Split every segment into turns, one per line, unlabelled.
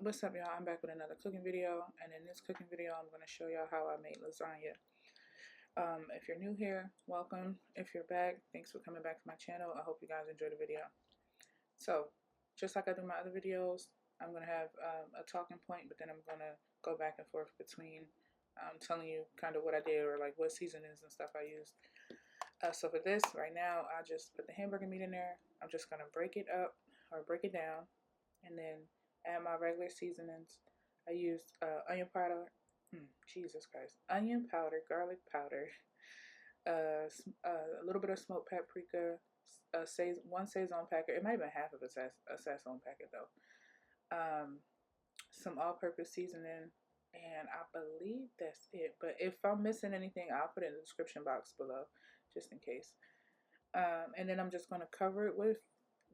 What's up, y'all? I'm back with another cooking video, and in this cooking video I'm going to show y'all how I made lasagna. If you're new here, welcome. If you're back, thanks for coming back to my channel. I hope you guys enjoyed the video. So, just like I do my other videos, I'm going to have a talking point, but then I'm going to go back and forth between telling you kind of what I did or like what seasonings and stuff I used. So for this, right now, I just put the hamburger meat in there. I'm just going to break it up or break it down, and then add my regular seasonings. I used onion powder, Jesus Christ, onion powder, garlic powder, a little bit of smoked paprika, one Sazon packet. It might have been half of a Sazon packet though. Some all-purpose seasoning, and I believe that's it. But if I'm missing anything, I'll put it in the description box below, just in case. And then I'm just going to cover it with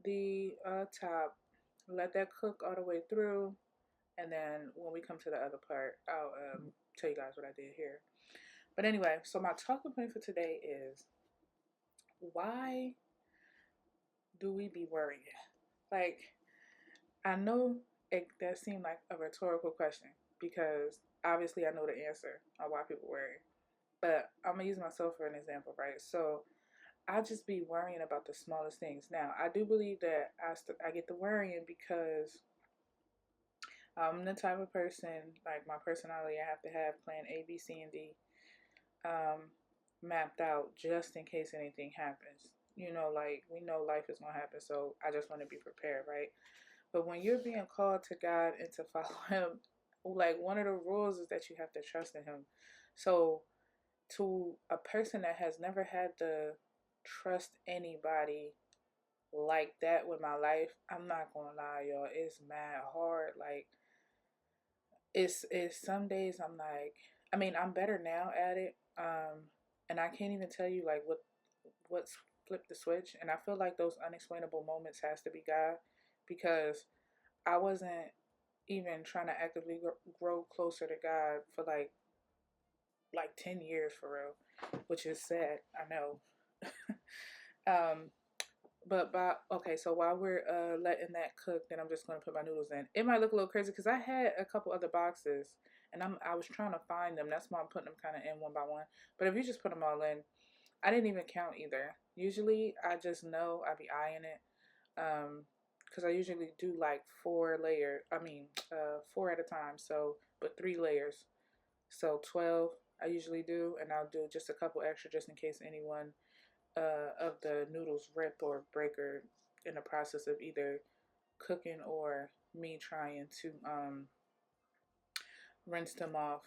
the top, let that cook all the way through, and then when we come to the other part, I'll tell you guys what I did here. But anyway, so my talking point for today is, why do we be worrying? Like, I know that seemed like a rhetorical question, because obviously I know the answer on why people worry. But I'm going to use myself for an example, right? So I just be worrying about the smallest things. Now, I do believe that I get the worrying because I'm the type of person, like my personality, I have to have plan A, B, C, and D mapped out just in case anything happens. You know, like we know life is going to happen, so I just want to be prepared, right? But when you're being called to God and to follow Him, like one of the rules is that you have to trust in Him. So to a person that has never had to trust anybody like that with my life, I'm not gonna lie, y'all, it's mad hard. Like it's some days I'm like, I mean, I'm better now at it, and I can't even tell you like what's flipped the switch. And I feel like those unexplainable moments has to be God, because I wasn't even trying to actively grow closer to God for like 10 years for real, which is sad, I know. um okay, so while we're letting that cook, then I'm just going to put my noodles in. It might look a little crazy because I had a couple other boxes, and I was trying to find them. That's why I'm putting them kind of in one by one. But if you just put them all in, I didn't even count either. Usually I just know, I be eyeing it, because I usually do like 4 at a time, so, but 3 layers, so 12 I usually do, and I'll do just a couple extra just in case anyone of the noodles rip or break or in the process of either cooking or me trying to rinse them off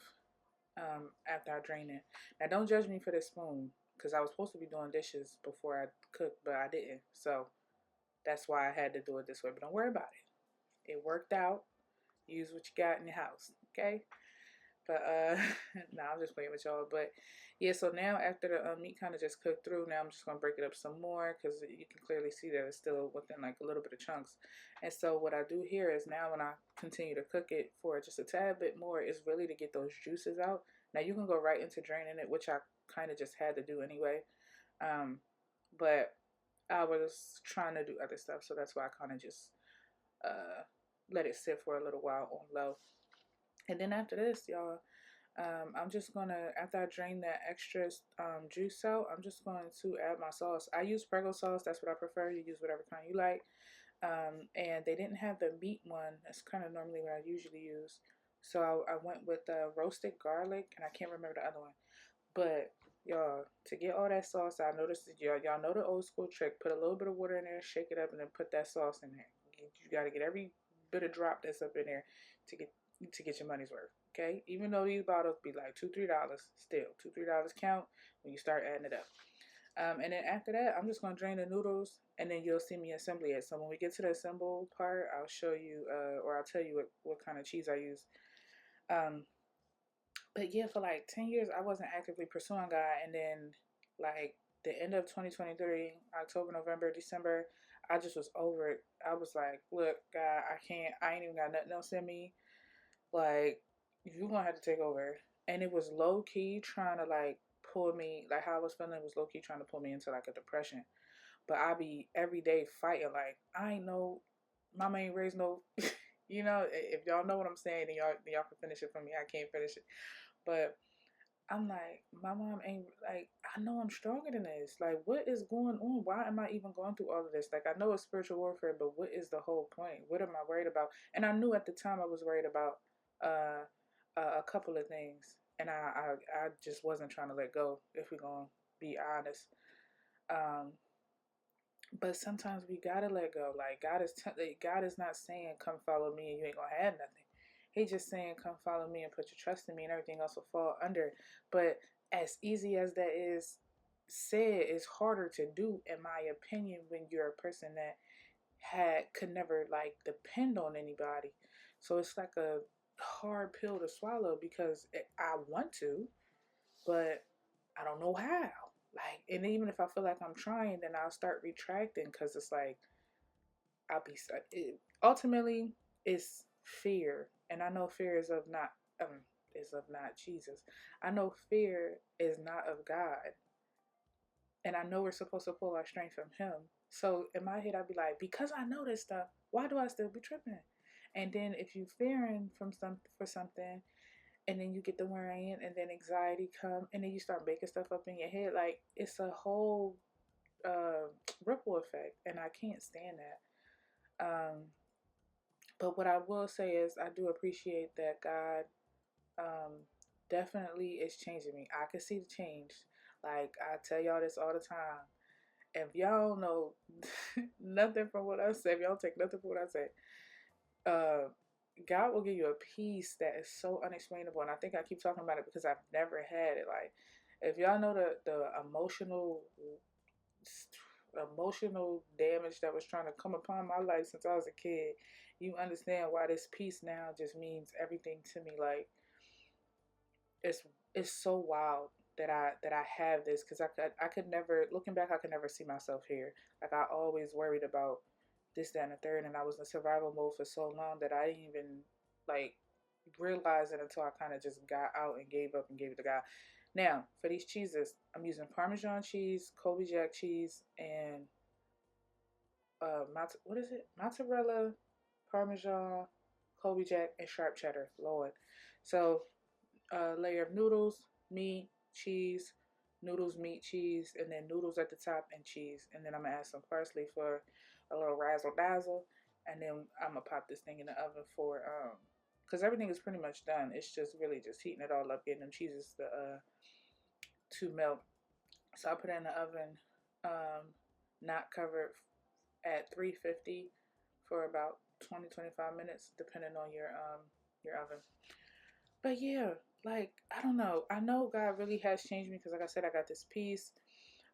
after I drain it. Now don't judge me for this spoon, because I was supposed to be doing dishes before I cooked, but I didn't. So that's why I had to do it this way. But don't worry about it. It worked out. Use what you got in your house, okay? But no, I'm just playing with y'all. But yeah, so now after the meat kind of just cooked through, now I'm just gonna break it up some more, because you can clearly see that it's still within like a little bit of chunks. And so what I do here is, now when I continue to cook it for just a tad bit more, is really to get those juices out. Now you can go right into draining it, which I kind of just had to do anyway. But I was trying to do other stuff, so that's why I kind of just let it sit for a little while on low. And then after this, y'all, I'm just gonna, after I drain that extra juice out, I'm just going to add my sauce. I use Prego sauce. That's what I prefer. You use whatever kind you like. And they didn't have the meat one. That's kind of normally what I usually use. So I went with roasted garlic, and I can't remember the other one. But y'all, to get all that sauce, I noticed that y'all know the old school trick. Put a little bit of water in there, shake it up, and then put that sauce in there. You got to get every bit of drop that's up in there to get your money's worth. Okay, even though these bottles be like $2-3, still $2-3 count when you start adding it up. And then after that, I'm just gonna drain the noodles, and then you'll see me assembly it. So when we get to the assemble part, I'll show you, or I'll tell you what kind of cheese I use. But yeah, for like 10 years, I wasn't actively pursuing God, and then like the end of 2023, October, November, December, I just was over it. I was like, look, God, I ain't even got nothing else in me. Like, you're gonna have to take over. And it was low key trying to like pull me, like how I was feeling was low key trying to pull me into like a depression. But I be every day fighting, like, I ain't know, mama ain't raised no, You know, if y'all know what I'm saying, then y'all can finish it for me. I can't finish it. But I'm like, my mom ain't like, I know I'm stronger than this. Like, what is going on? Why am I even going through all of this? Like, I know it's spiritual warfare, but what is the whole point? What am I worried about? And I knew at the time I was worried about uh, a couple of things, and I just wasn't trying to let go. If we're gonna be honest, um, but sometimes we gotta let go. Like God is not saying, "Come follow me," and you ain't gonna have nothing. He's just saying, "Come follow me and put your trust in me, and everything else will fall under." But as easy as that is said, it's harder to do, in my opinion, when you're a person that could never like depend on anybody. So it's like a hard pill to swallow because I want to, but I don't know how. Like, and even if I feel like I'm trying, then I'll start retracting because it's like ultimately it's fear, and I know fear is of not Jesus. I know fear is not of God, and I know we're supposed to pull our strength from Him. So in my head, I'd be like, because I know this stuff, why do I still be tripping? And then if you fearing for something, and then you get the worrying, and then anxiety come, and then you start making stuff up in your head, like it's a whole uh, ripple effect, and I can't stand that. But what I will say is I do appreciate that God um, definitely is changing me. I can see the change. Like I tell y'all this all the time. If y'all don't know nothing from what I say, if y'all take nothing from what I say, uh, God will give you a peace that is so unexplainable. And I think I keep talking about it because I've never had it. Like, if y'all know the emotional damage that was trying to come upon my life since I was a kid, you understand why this peace now just means everything to me. Like, it's it's so wild that I have this because I could never, looking back, I could never see myself here. Like I always worried about this, that, and the third, and I was in survival mode for so long that I didn't even like realize it until I kind of just got out and gave up and gave it to God. Now for these cheeses, I'm using Parmesan cheese, Colby Jack cheese, and what is it? Mozzarella, Parmesan, Colby Jack, and sharp cheddar. Lord, so layer of noodles, meat, cheese, noodles, meat, cheese, and then noodles at the top and cheese. And then I'm gonna add some parsley for a little razzle dazzle. And then I'm gonna pop this thing in the oven for because everything is pretty much done. It's just really just heating it all up, getting them cheeses to melt. So I put it in the oven, not covered, at 350 for about 20-25 minutes, depending on your oven. But yeah, like I don't know. I know God really has changed me because, like I said, I got this peace.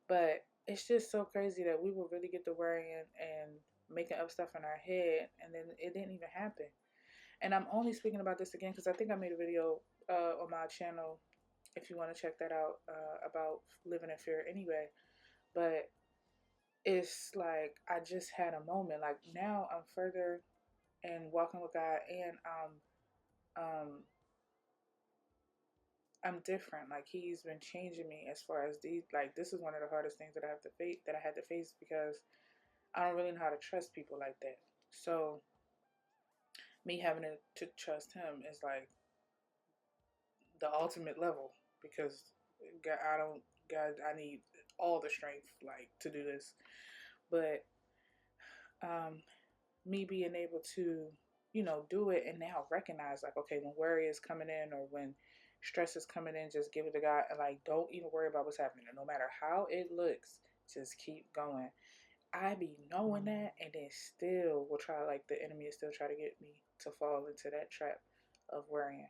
But it's just so crazy that we will really get to worrying and making up stuff in our head, and then it didn't even happen. And I'm only speaking about this again because I think I made a video on my channel, if you want to check that out, about living in fear anyway. But it's like I just had a moment. Like now I'm further and walking with God, and um I'm different. Like he's been changing me as far as these. Like this is one of the hardest things that I had to face because I don't really know how to trust people like that. So me having to trust him is like the ultimate level because God, I need all the strength like to do this. But um, me being able to, do it and now recognize like, okay, when worry is coming in or when stress is coming in, just give it to God and like don't even worry about what's happening. No matter how it looks, just keep going. I be knowing that and then still will try, like the enemy is still try to get me to fall into that trap of worrying.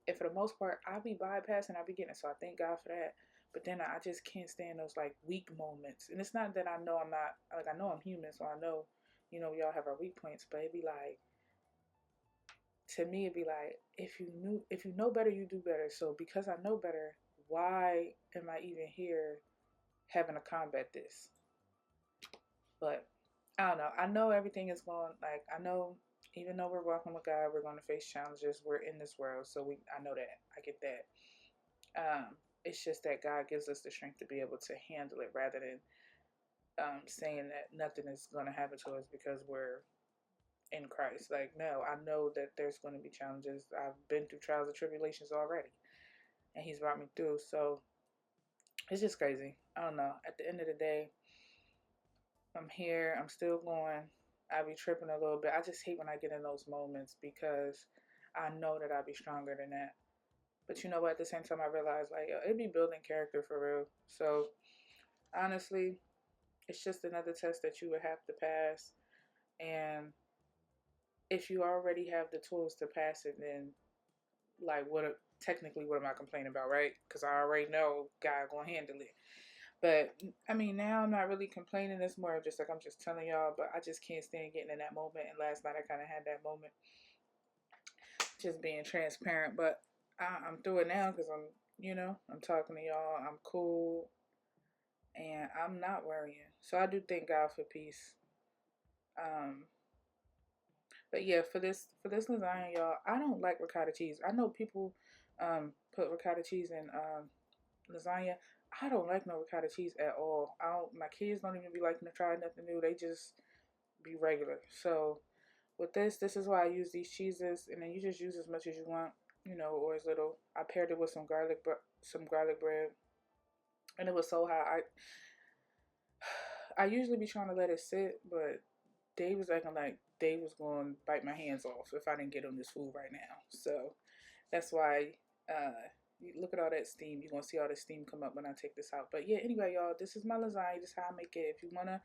And for the most part, I be bypassing, I be getting it. So I thank God for that. But then I just can't stand those like weak moments. And it's not that I know I'm not, like I know I'm human, so I know, we all have our weak points, but it'd be like, to me it'd be like, if you know better, you do better. So because I know better, why am I even here having to combat this? But I don't know. I know everything is going, like I know even though we're walking with God, we're going to face challenges. We're in this world, so I know that. I get that. It's just that God gives us the strength to be able to handle it rather than saying that nothing is going to happen to us because we're in Christ. Like, no, I know that there's going to be challenges. I've been through trials and tribulations already, and He's brought me through. So it's just crazy. I don't know. At the end of the day, I'm here. I'm still going. I be tripping a little bit. I just hate when I get in those moments because I know that I'll be stronger than that. But you know what? At the same time, I realize like it'd be building character for real. So honestly, it's just another test that you would have to pass. And if you already have the tools to pass it, then like technically what am I complaining about, right? Because I already know God gonna handle it. But I mean, now I'm not really complaining. It's more of just like I'm just telling y'all. But I just can't stand getting in that moment. And last night I kind of had that moment, just being transparent. But I'm through it now because I'm talking to y'all. I'm cool, and I'm not worrying. So I do thank God for peace. Um, but yeah, for this lasagna, y'all, I don't like ricotta cheese. I know people put ricotta cheese in lasagna. I don't like no ricotta cheese at all. I don't. My kids don't even be liking to try nothing new. They just be regular. So with this is why I use these cheeses, and then you just use as much as you want, or as little. I paired it with some garlic bread, and it was so hot. I usually be trying to let it sit, but Dave was acting like Dave was going to bite my hands off if I didn't get him this food right now. So that's why you look at all that steam. You're going to see all the steam come up when I take this out. But yeah, anyway, y'all, this is my lasagna. This is how I make it. If you want to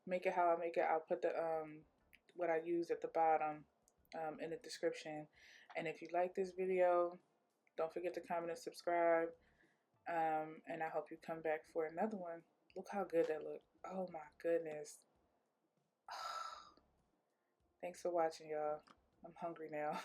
make it how I make it, I'll put the what I use at the bottom in the description. And if you like this video, don't forget to comment and subscribe. And I hope you come back for another one. Look how good that looked. Oh my goodness. Thanks for watching, y'all. I'm hungry now.